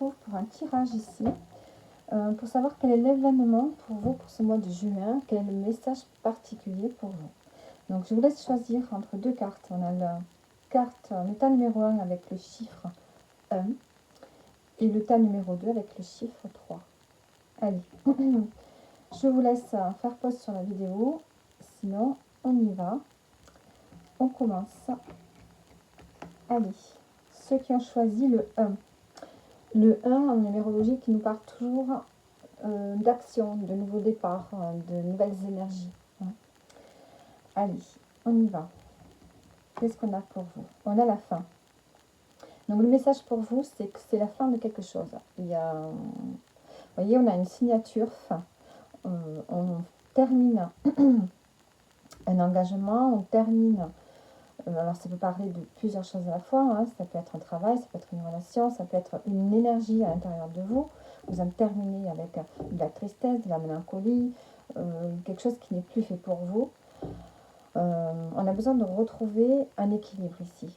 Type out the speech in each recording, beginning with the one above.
retrouve pour un tirage ici, pour savoir quel est l'événement pour vous pour ce mois de juin, quel est le message particulier pour vous. Donc je vous laisse choisir entre deux cartes. On a la carte, le tas numéro 1 avec le chiffre 1 et le tas numéro 2 avec le chiffre 3. Allez, je vous laisse faire pause sur la vidéo, sinon on y va. On commence. Allez, ceux qui ont choisi le 1. Le 1 en numérologie qui nous parle toujours d'action, de nouveaux départs, de nouvelles énergies. Allez, on y va. Qu'est-ce qu'on a pour vous? On a la fin. Donc le message pour vous, c'est que c'est la fin de quelque chose. Il y a, vous voyez, on a une signature fin. On termine un engagement, on termine. Alors ça peut parler de plusieurs choses à la fois. Hein. Ça peut être un travail, ça peut être une relation, ça peut être une énergie à l'intérieur de vous. Vous en terminez avec de la tristesse, de la mélancolie, quelque chose qui n'est plus fait pour vous. On a besoin de retrouver un équilibre ici.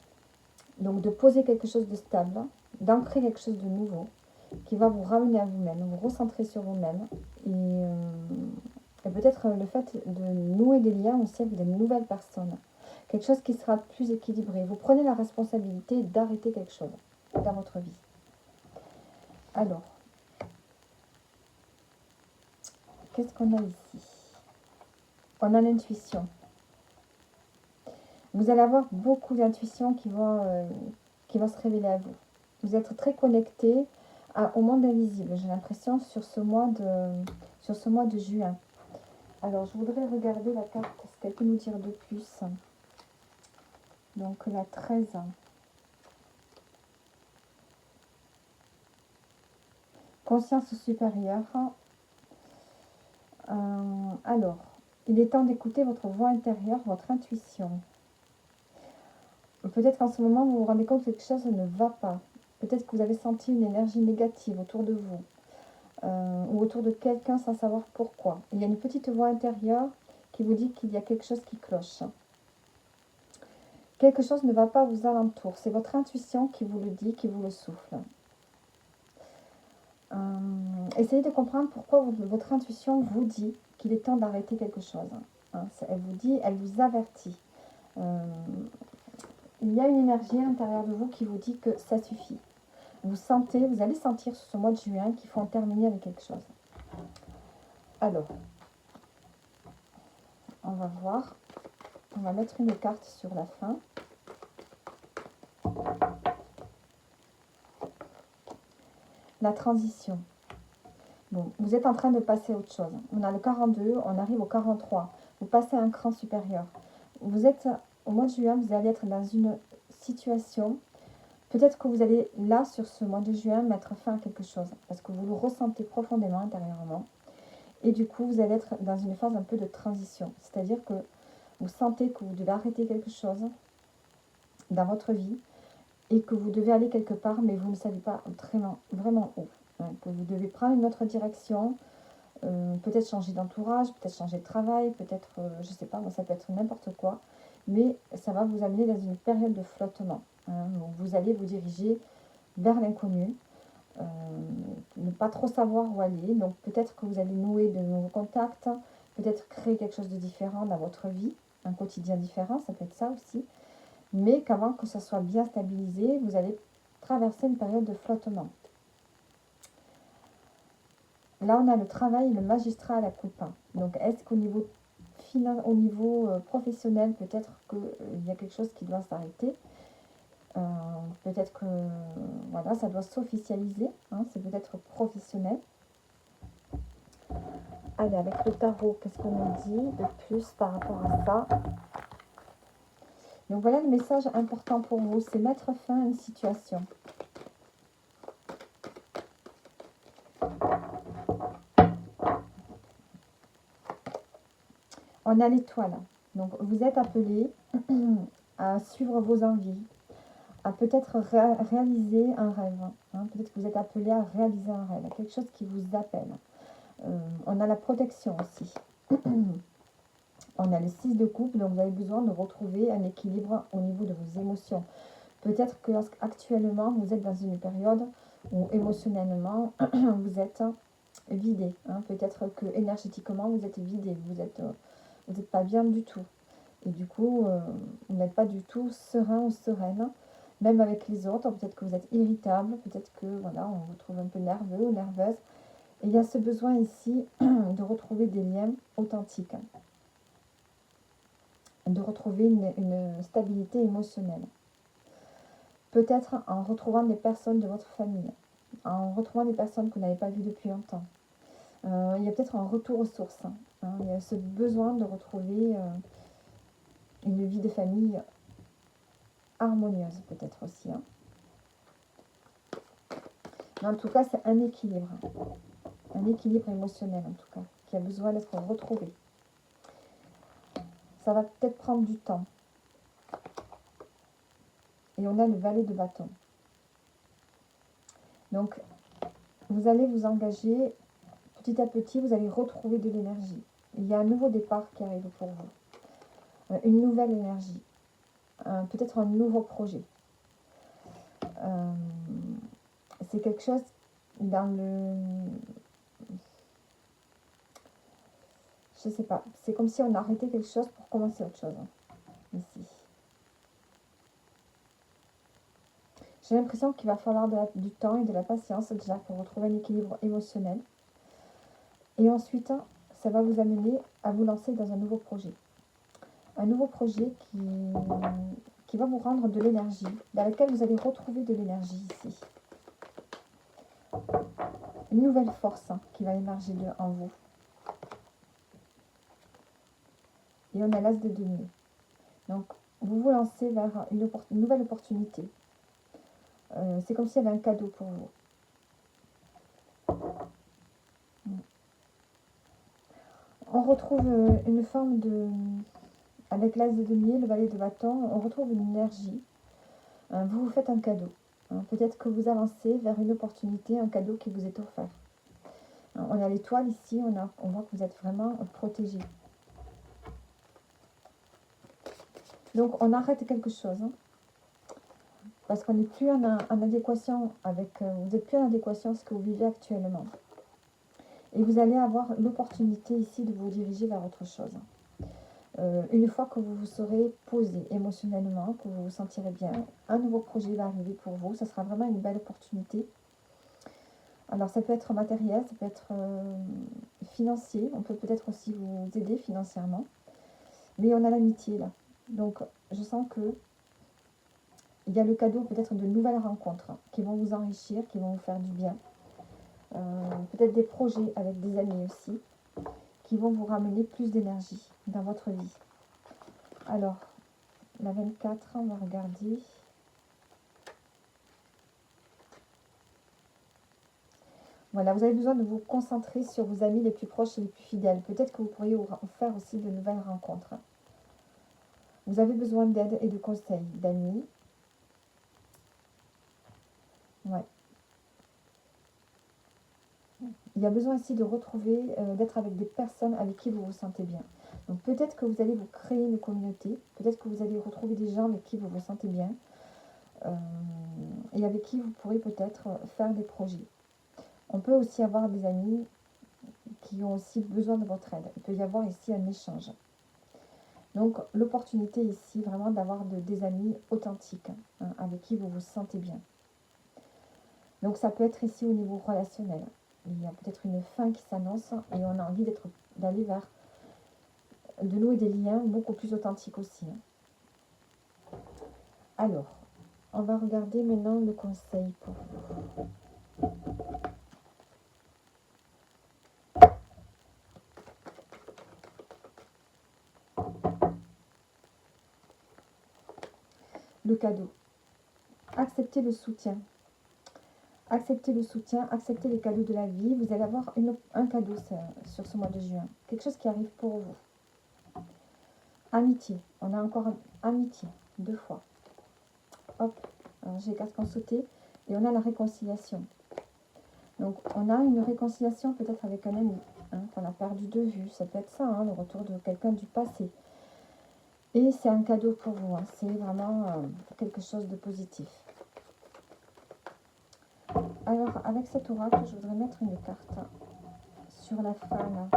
Donc de poser quelque chose de stable, d'ancrer quelque chose de nouveau, qui va vous ramener à vous-même, vous recentrer sur vous-même. Et peut-être le fait de nouer des liens aussi avec de nouvelles personnes. Quelque chose qui sera plus équilibré. Vous prenez la responsabilité d'arrêter quelque chose dans votre vie. Alors, qu'est-ce qu'on a ici? On a l'intuition. Vous allez avoir beaucoup d'intuition qui va se révéler à vous. Vous êtes très connecté au monde invisible, j'ai l'impression, sur ce mois de juin. Alors, je voudrais regarder la carte, ce qu'elle peut nous dire de plus. Donc, la 13. Conscience supérieure. Alors, il est temps d'écouter votre voix intérieure, votre intuition. Peut-être qu'en ce moment, vous vous rendez compte que quelque chose ne va pas. Peut-être que vous avez senti une énergie négative autour de vous. Ou autour de quelqu'un sans savoir pourquoi. Il y a une petite voix intérieure qui vous dit qu'il y a quelque chose qui cloche. Quelque chose ne va pas aux alentours. C'est votre intuition qui vous le dit, qui vous le souffle. Essayez de comprendre pourquoi votre intuition vous dit qu'il est temps d'arrêter quelque chose. Elle vous dit, elle vous avertit. Il y a une énergie à l'intérieur de vous qui vous dit que ça suffit. Vous allez sentir sur ce mois de juin qu'il faut en terminer avec quelque chose. Alors, on va voir. On va mettre une carte sur la fin. La transition. Bon, vous êtes en train de passer à autre chose. On a le 42, on arrive au 43. Vous passez à un cran supérieur. Vous êtes, au mois de juin, vous allez être dans une situation. Peut-être que vous allez, là, sur ce mois de juin, mettre fin à quelque chose. Parce que vous le ressentez profondément intérieurement. Et du coup, vous allez être dans une phase un peu de transition. C'est-à-dire que vous sentez que vous devez arrêter quelque chose dans votre vie. Et que vous devez aller quelque part, mais vous ne savez pas vraiment où. Que vous devez prendre une autre direction, peut-être changer d'entourage, peut-être changer de travail, peut-être, je ne sais pas, ça peut être n'importe quoi, mais ça va vous amener dans une période de flottement. Où vous allez vous diriger vers l'inconnu, ne pas trop savoir où aller, donc peut-être que vous allez nouer de nouveaux contacts, peut-être créer quelque chose de différent dans votre vie, un quotidien différent, ça peut être ça aussi, mais qu'avant que ça soit bien stabilisé, vous allez traverser une période de flottement. Là, on a le travail et le magistrat à la coupe. Donc, est-ce qu'au niveau professionnel, peut-être qu'il y a quelque chose qui doit s'arrêter. Peut-être que voilà, ça doit s'officialiser. C'est peut-être professionnel. Allez, avec le tarot, qu'est-ce qu'on nous dit de plus par rapport à ça? Donc, voilà le message important pour vous, c'est mettre fin à une situation. On a l'étoile. Donc, vous êtes appelé à suivre vos envies, à peut-être réaliser un rêve. Peut-être que vous êtes appelé à réaliser un rêve, quelque chose qui vous appelle. On a la protection aussi. On a le 6 de coupe, donc vous avez besoin de retrouver un équilibre au niveau de vos émotions. Peut-être que actuellement vous êtes dans une période où émotionnellement vous êtes vidé. Hein. Peut-être que énergétiquement vous êtes vidé, vous êtes pas bien du tout. Et du coup, vous n'êtes pas du tout serein ou sereine, même avec les autres. Peut-être que vous êtes irritable, peut-être que voilà, on vous trouve un peu nerveux ou nerveuse. Et il y a ce besoin ici de retrouver des liens authentiques, de retrouver une stabilité émotionnelle. Peut-être en retrouvant des personnes de votre famille, en retrouvant des personnes que vous n'avez pas vues depuis longtemps. Il y a peut-être un retour aux sources. Hein. Il y a ce besoin de retrouver une vie de famille harmonieuse, peut-être aussi. Hein. Mais en tout cas, c'est un équilibre émotionnel en tout cas, qui a besoin d'être retrouvé. Ça va peut-être prendre du temps. Et on a le valet de bâton. Donc, vous allez vous engager petit à petit, vous allez retrouver de l'énergie. Il y a un nouveau départ qui arrive pour vous. Une nouvelle énergie. Peut-être un nouveau projet. C'est quelque chose dans le... Je sais pas. C'est comme si on arrêtait quelque chose pour commencer autre chose. Ici. J'ai l'impression qu'il va falloir du temps et de la patience déjà pour retrouver un équilibre émotionnel. Et ensuite, ça va vous amener à vous lancer dans un nouveau projet. Un nouveau projet qui va vous rendre de l'énergie, dans lequel vous allez retrouver de l'énergie ici. Une nouvelle force qui va émerger en vous. Et on a l'as de denier. Donc, vous vous lancez vers une nouvelle opportunité. C'est comme s'il y avait un cadeau pour vous. On retrouve une forme de... Avec l'as de denier, le valet de bâton, on retrouve une énergie. Vous vous faites un cadeau. Peut-être que vous avancez vers une opportunité, un cadeau qui vous est offert. On a l'étoile ici, on voit que vous êtes vraiment protégé. Donc on arrête quelque chose. Parce qu'on n'est plus en adéquation avec... vous n'êtes plus en adéquation avec ce que vous vivez actuellement. Et vous allez avoir l'opportunité ici de vous diriger vers autre chose. Une fois que vous vous serez posé émotionnellement, que vous vous sentirez bien, un nouveau projet va arriver pour vous. Ce sera vraiment une belle opportunité. Alors ça peut être matériel, ça peut être financier. On peut peut-être aussi vous aider financièrement. Mais on a l'amitié là. Donc je sens que il y a le cadeau peut-être de nouvelles rencontres qui vont vous enrichir, qui vont vous faire du bien. Peut-être des projets avec des amis aussi, qui vont vous ramener plus d'énergie dans votre vie. Alors, la 24, on va regarder. Voilà, vous avez besoin de vous concentrer sur vos amis les plus proches et les plus fidèles. Peut-être que vous pourriez faire aussi de nouvelles rencontres. Vous avez besoin d'aide et de conseils d'amis. Ouais. Il y a besoin aussi de retrouver, d'être avec des personnes avec qui vous vous sentez bien. Donc peut-être que vous allez vous créer une communauté, peut-être que vous allez retrouver des gens avec qui vous vous sentez bien et avec qui vous pourrez peut-être faire des projets. On peut aussi avoir des amis qui ont aussi besoin de votre aide. Il peut y avoir ici un échange. Donc l'opportunité ici vraiment d'avoir des amis authentiques avec qui vous vous sentez bien. Donc ça peut être ici au niveau relationnel. Il y a peut-être une fin qui s'annonce et on a envie d'aller vers de nouer des liens beaucoup plus authentiques aussi. Alors, on va regarder maintenant le conseil pour vous. Le cadeau. Acceptez le soutien. Acceptez le soutien, acceptez les cadeaux de la vie. Vous allez avoir un cadeau sur ce mois de juin. Quelque chose qui arrive pour vous. Amitié. On a encore amitié. 2 fois. Hop. Alors j'ai casque sauté. Et on a la réconciliation. Donc on a une réconciliation peut-être avec un ami qu'on a perdu de vue. Ça peut être ça, le retour de quelqu'un du passé. Et c'est un cadeau pour vous, hein. C'est vraiment quelque chose de positif. Alors, avec cet oracle, je voudrais mettre une carte sur la femme.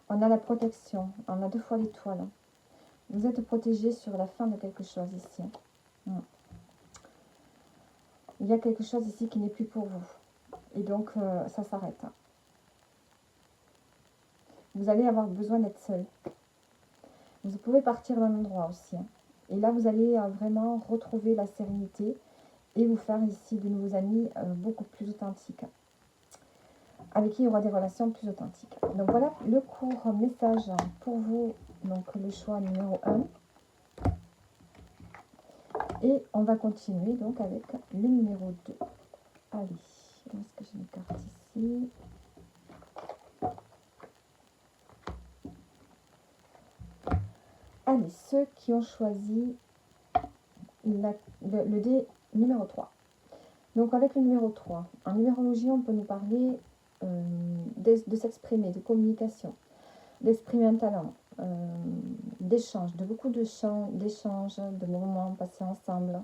On a la protection, on a 2 fois l'étoile. Vous êtes protégé sur la fin de quelque chose ici. Il y a quelque chose ici qui n'est plus pour vous. Et donc, ça s'arrête. Vous allez avoir besoin d'être seul. Vous pouvez partir d'un endroit aussi. Et là, vous allez vraiment retrouver la sérénité et vous faire ici de nouveaux amis beaucoup plus authentiques. Avec qui il y aura des relations plus authentiques. Donc voilà le court message pour vous. Donc le choix numéro 1. Et on va continuer donc avec le numéro 2. Allez, où est-ce que j'ai mes cartes ici? Allez, ceux qui ont choisi le dé numéro 3. Donc avec le numéro 3, en numérologie, on peut nous parler de s'exprimer, de communication, d'exprimer un talent, d'échange, de beaucoup d'échanges, de moments passés ensemble,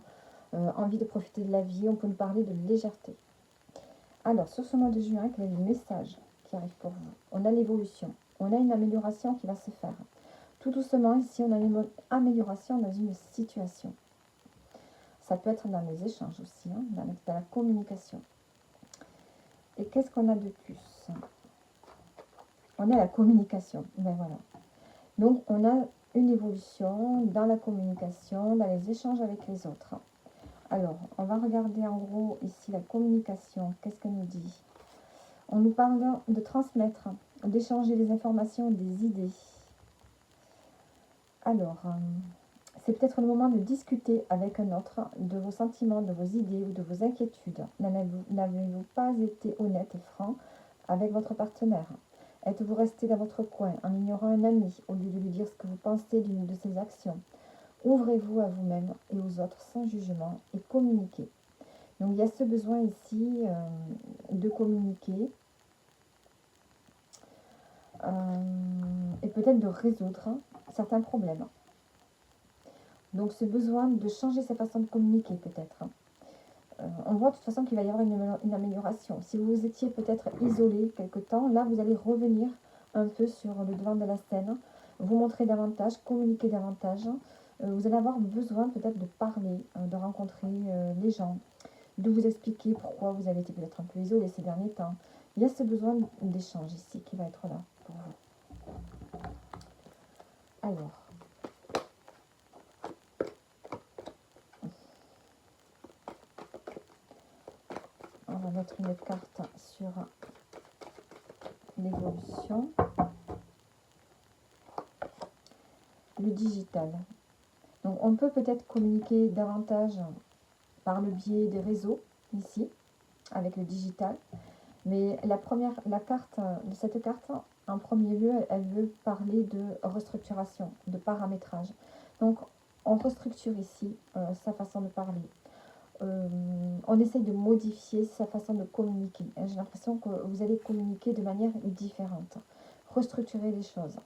envie de profiter de la vie. On peut nous parler de légèreté. Alors, sur ce mois de juin, quel est le message qui arrive pour vous? On a l'évolution, on a une amélioration qui va se faire. Tout doucement, ici, on a une amélioration dans une situation. Ça peut être dans les échanges aussi, hein, dans la communication. Et qu'est-ce qu'on a de plus? On a la communication. Ben voilà. Donc, on a une évolution dans la communication, dans les échanges avec les autres. Alors, on va regarder en gros ici la communication. Qu'est-ce qu'elle nous dit? On nous parle de transmettre, d'échanger des informations, des idées. Alors, c'est peut-être le moment de discuter avec un autre de vos sentiments, de vos idées ou de vos inquiétudes. N'avez-vous pas été honnête et franc avec votre partenaire? Êtes-vous resté dans votre coin en ignorant un ami au lieu de lui dire ce que vous pensez d'une de ses actions? Ouvrez-vous à vous-même et aux autres sans jugement et communiquez. Donc il y a ce besoin ici de communiquer et peut-être de résoudre certains problèmes. Donc ce besoin de changer sa façon de communiquer peut-être. On voit de toute façon qu'il va y avoir une amélioration. Si vous étiez peut-être isolé quelque temps, là vous allez revenir un peu sur le devant de la scène, vous montrer davantage, communiquer davantage. Vous allez avoir besoin peut-être de parler, de rencontrer les gens, de vous expliquer pourquoi vous avez été peut-être un peu isolé ces derniers temps. Il y a ce besoin d'échange ici qui va être là pour vous. Alors, on va mettre une carte sur l'évolution. Le digital. Donc on peut peut-être communiquer davantage par le biais des réseaux ici avec le digital, mais la carte de cette carte en premier lieu elle veut parler de restructuration, de paramétrage. Donc on restructure ici sa façon de parler. On essaye de modifier sa façon de communiquer. J'ai l'impression que vous allez communiquer de manière différente, restructurer les choses.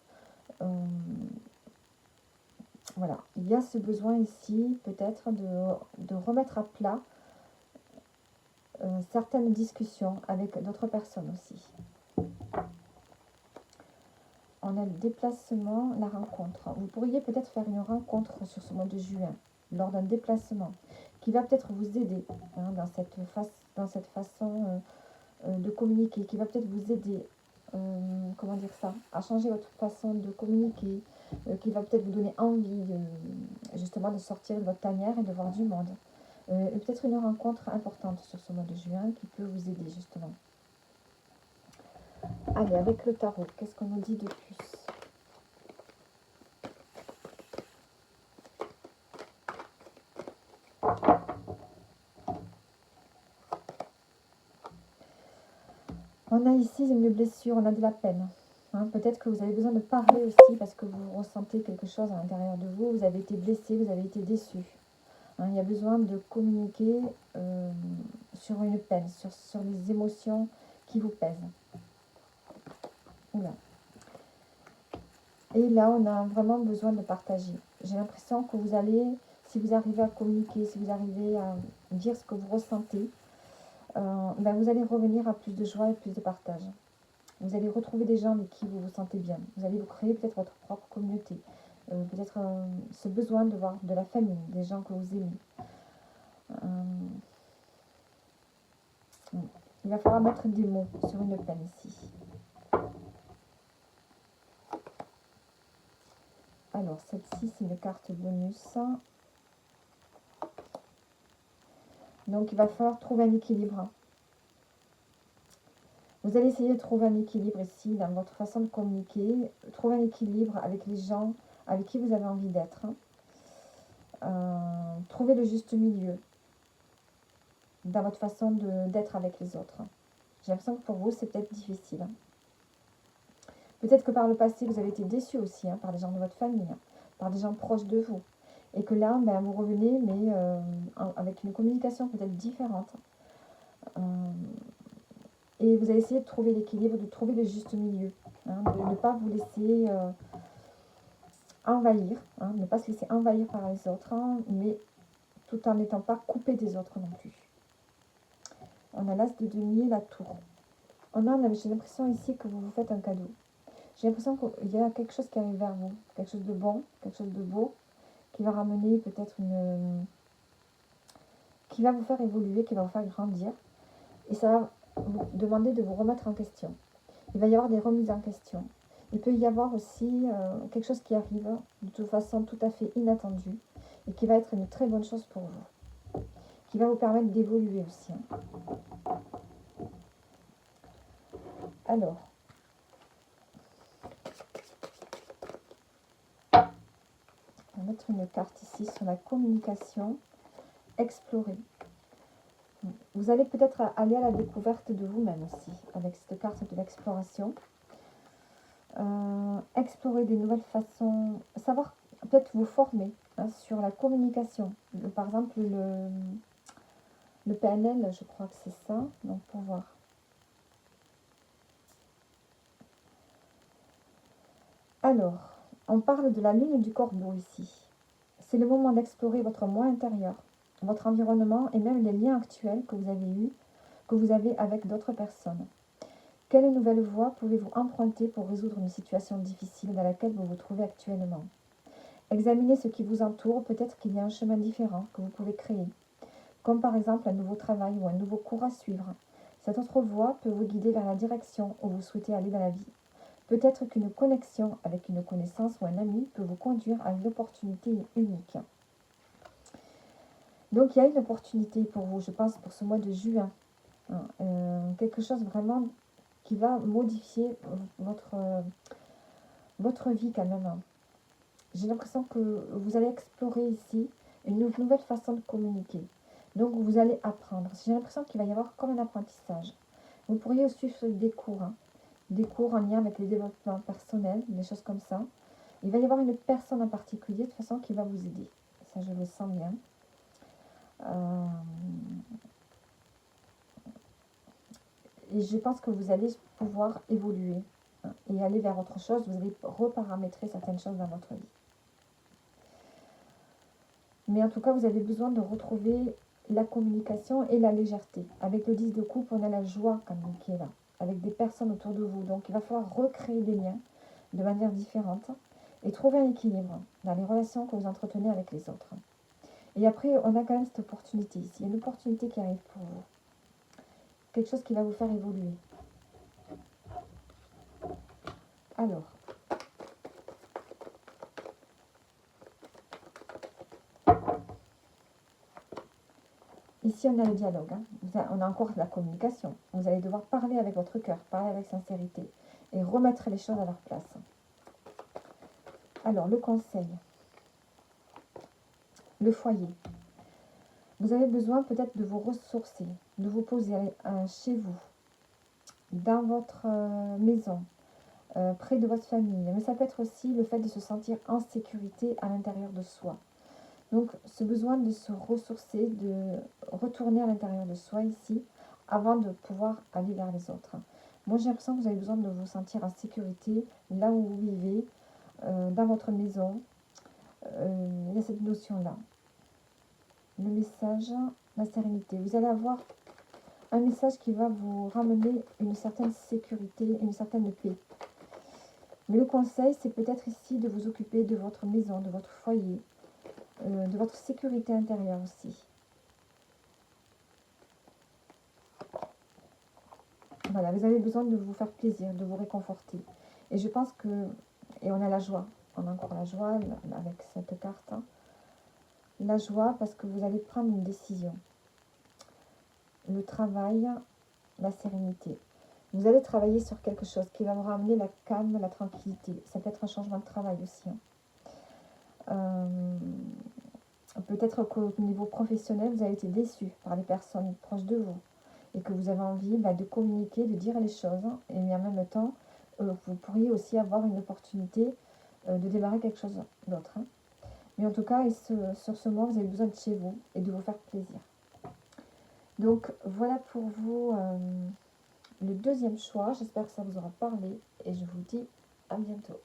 Voilà, il y a ce besoin ici peut-être de remettre à plat certaines discussions avec d'autres personnes aussi. On a le déplacement, la rencontre. Vous pourriez peut-être faire une rencontre sur ce mois de juin lors d'un déplacement qui va peut-être vous aider hein, dans cette façon de communiquer, qui va peut-être vous aider comment dire ça, à changer votre façon de communiquer, qui va peut-être vous donner envie justement de sortir de votre tanière et de voir du monde. Et peut-être une rencontre importante sur ce mois de juin qui peut vous aider justement. Allez, avec le tarot, qu'est-ce qu'on nous dit de plus? On a ici une blessure, on a de la peine. Hein, peut-être que vous avez besoin de parler aussi parce que vous ressentez quelque chose à l'intérieur de vous. Vous avez été blessé, vous avez été déçu. Hein, il y a besoin de communiquer sur une peine, sur les émotions qui vous pèsent. Oula. Et là, on a vraiment besoin de partager. J'ai l'impression que vous allez, si vous arrivez à communiquer, si vous arrivez à dire ce que vous ressentez, ben vous allez revenir à plus de joie et plus de partage. Vous allez retrouver des gens avec qui vous vous sentez bien. Vous allez vous créer peut-être votre propre communauté. Peut-être ce besoin de voir de la famille, des gens que vous aimez. Il va falloir mettre des mots sur une peine ici. Alors, celle-ci, c'est une carte bonus. Donc, il va falloir trouver un équilibre. Vous allez essayer de trouver un équilibre ici dans votre façon de communiquer. Trouver un équilibre avec les gens avec qui vous avez envie d'être. Trouver le juste milieu dans votre façon d'être avec les autres. J'ai l'impression que pour vous, c'est peut-être difficile. Peut-être que par le passé, vous avez été déçu aussi par des gens de votre famille, par des gens proches de vous. Et que là, ben, vous revenez, mais avec une communication peut-être différente. Et vous allez essayer de trouver l'équilibre, de trouver le juste milieu. De ne pas vous laisser envahir, ne pas se laisser envahir par les autres, mais tout en n'étant pas coupé des autres non plus. On a l'as de denier, la tour. J'ai l'impression ici que vous vous faites un cadeau. J'ai l'impression qu'il y a quelque chose qui arrive vers vous, quelque chose de bon, quelque chose de beau, qui va ramener peut-être qui va vous faire évoluer, qui va vous faire grandir. Et ça va vous demander de vous remettre en question. Il va y avoir des remises en question. Il peut y avoir aussi quelque chose qui arrive de toute façon tout à fait inattendue et qui va être une très bonne chose pour vous, qui va vous permettre d'évoluer aussi. Alors, on va mettre une carte ici sur la communication, explorer. Vous allez peut-être aller à la découverte de vous-même aussi, avec cette carte de l'exploration. Explorer des nouvelles façons, savoir peut-être vous former sur la communication. Par exemple, le PNL, je crois que c'est ça, donc pour voir. Alors, on parle de la lune du corbeau ici. C'est le moment d'explorer votre moi intérieur, votre environnement et même les liens actuels que vous avez eus, que vous avez avec d'autres personnes. Quelle nouvelle voie pouvez-vous emprunter pour résoudre une situation difficile dans laquelle vous vous trouvez actuellement? Examinez ce qui vous entoure, peut-être qu'il y a un chemin différent que vous pouvez créer, comme par exemple un nouveau travail ou un nouveau cours à suivre. Cette autre voie peut vous guider vers la direction où vous souhaitez aller dans la vie. Peut-être qu'une connexion avec une connaissance ou un ami peut vous conduire à une opportunité unique. Donc il y a une opportunité pour vous, je pense, pour ce mois de juin. Quelque chose vraiment qui va modifier votre vie quand même. J'ai l'impression que vous allez explorer ici une nouvelle façon de communiquer. Donc vous allez apprendre. J'ai l'impression qu'il va y avoir comme un apprentissage. Vous pourriez suivre des cours. Des cours en lien avec le développement personnel, des choses comme ça. Il va y avoir une personne en particulier de toute façon qui va vous aider. Ça, je le sens bien. Et je pense que vous allez pouvoir évoluer et aller vers autre chose. Vous allez reparamétrer certaines choses dans votre vie. Mais en tout cas, vous avez besoin de retrouver la communication et la légèreté. Avec le 10 de coupe, on a la joie quand même qui est là, avec des personnes autour de vous. Donc, il va falloir recréer des liens de manière différente et trouver un équilibre dans les relations que vous entretenez avec les autres. Et après, on a quand même cette opportunité ici. Il y a une opportunité qui arrive pour vous. Quelque chose qui va vous faire évoluer. Alors, ici, on a le dialogue. On a encore la communication. Vous allez devoir parler avec votre cœur, parler avec sincérité et remettre les choses à leur place. Alors, le conseil. Le foyer. Vous avez besoin peut-être de vous ressourcer, de vous poser chez vous, dans votre maison, près de votre famille. Mais ça peut être aussi le fait de se sentir en sécurité à l'intérieur de soi. Donc, ce besoin de se ressourcer, de retourner à l'intérieur de soi ici, avant de pouvoir aller vers les autres. Moi, j'ai l'impression que vous avez besoin de vous sentir en sécurité, là où vous vivez, dans votre maison. Il y a cette notion-là. Le message, la sérénité. Vous allez avoir un message qui va vous ramener une certaine sécurité, une certaine paix. Mais le conseil, c'est peut-être ici de vous occuper de votre maison, de votre foyer, de votre sécurité intérieure aussi. Voilà, vous avez besoin de vous faire plaisir, de vous réconforter. Et je pense que, et on a la joie, on a encore la joie avec cette carte. Hein. La joie parce que vous allez prendre une décision. Le travail, la sérénité. Vous allez travailler sur quelque chose qui va vous ramener la calme, la tranquillité. Ça peut être un changement de travail aussi. Hein. Peut-être qu'au niveau professionnel, vous avez été déçu par les personnes proches de vous et que vous avez envie de communiquer, de dire les choses. Hein, et en même temps, vous pourriez aussi avoir une opportunité de démarrer quelque chose d'autre. Hein. Mais en tout cas, sur ce mois, vous avez besoin de chez vous et de vous faire plaisir. Donc voilà pour vous le deuxième choix. J'espère que ça vous aura parlé et je vous dis à bientôt.